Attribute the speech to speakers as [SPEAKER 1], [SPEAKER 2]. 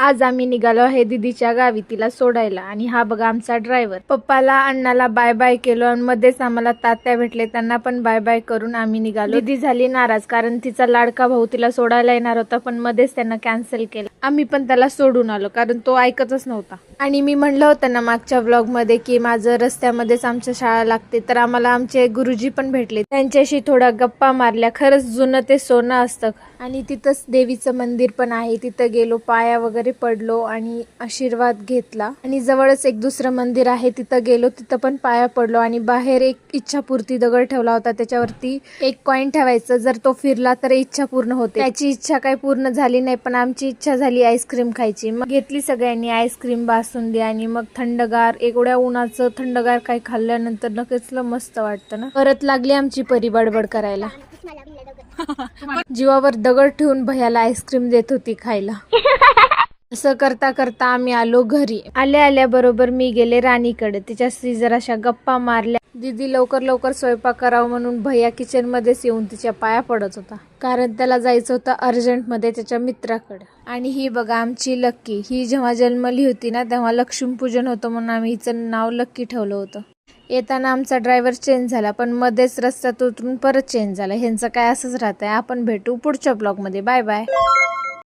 [SPEAKER 1] आज आम्ही निघालो आहे दीदीच्या गावी तिला सोडायला आणि हा बघा आमचा ड्रायव्हर. पप्पाला अण्णाला बाय बाय केलो आणि मध्येच आम्हाला तात्या भेटले, त्यांना पण बाय बाय करून आम्ही निघालो. दीदी झाली नाराज कारण तिचा लाडका भाऊ तिला सोडायला येणार होता पण मध्येच त्यांना कॅन्सल केलं. आम्ही पण त्याला सोडून आलो कारण तो ऐकतच नव्हता. आणि मी म्हणलं होतं ना मागच्या व्लॉग मध्ये की माझं रस्त्यामध्येच आमच्या शाळा लागते, तर आम्हाला आमचे गुरुजी पण भेटले, त्यांच्याशी थोडा गप्पा मारल्या. खरंच जुनं ते सोनं असतं. आणि तिथंच देवीचं मंदिर पण आहे, तिथं गेलो, पाया वगैरे पडलो आणि आशीर्वाद घेतला. आणि जवळच एक दुसरं मंदिर आहे, तिथं गेलो, तिथं पण पाया पडलो. आणि बाहेर एक इच्छापूर्ती दगड ठेवला होता, त्याच्यावरती एक कॉइन ठेवायचं, जर तो फिरला तर इच्छा पूर्ण होते. त्याची इच्छा काही पूर्ण झाली नाही पण आमची इच्छा झाली आईस्क्रीम खायची. मग घेतली सगळ्यांनी आईस्क्रीम, बासुंदी आणि मग थंडगार, एवढ्या उन्हाचं थंडगार काही खाल्ल्यानंतर नक्कीच मस्त वाटतं ना. परत लागली आमची परी बडबड करायला. जीवावर दगड ठेवून भैयाला आईस्क्रीम देत होती खायला. असं करता करता आम्ही आलो घरी. आल्या आल्या बरोबर मी गेले राणीकडे, तिच्याशी जराशा गप्पा मारल्या. दीदी लवकर लवकर स्वयंपाक करावं म्हणून भैया किचन मध्येच येऊन तिच्या पाया पडत होता, कारण त्याला जायचं होतं अर्जंट मध्ये त्याच्या मित्राकडे. आणि ही बघा आमची लक्की, ही जेव्हा जन्मली होती ना तेव्हा लक्ष्मीपूजन होतं म्हणून आम्ही हिचं नाव लक्की ठेवलं होतं. येताना आमचा ड्रायव्हर चेंज झाला पण मध्येच रस्त्यात उतरून परत चेंज झाला. ह्यांचं काय असंच राहतंय. आपण भेटू पुढच्या ब्लॉग मध्ये. Bye bye.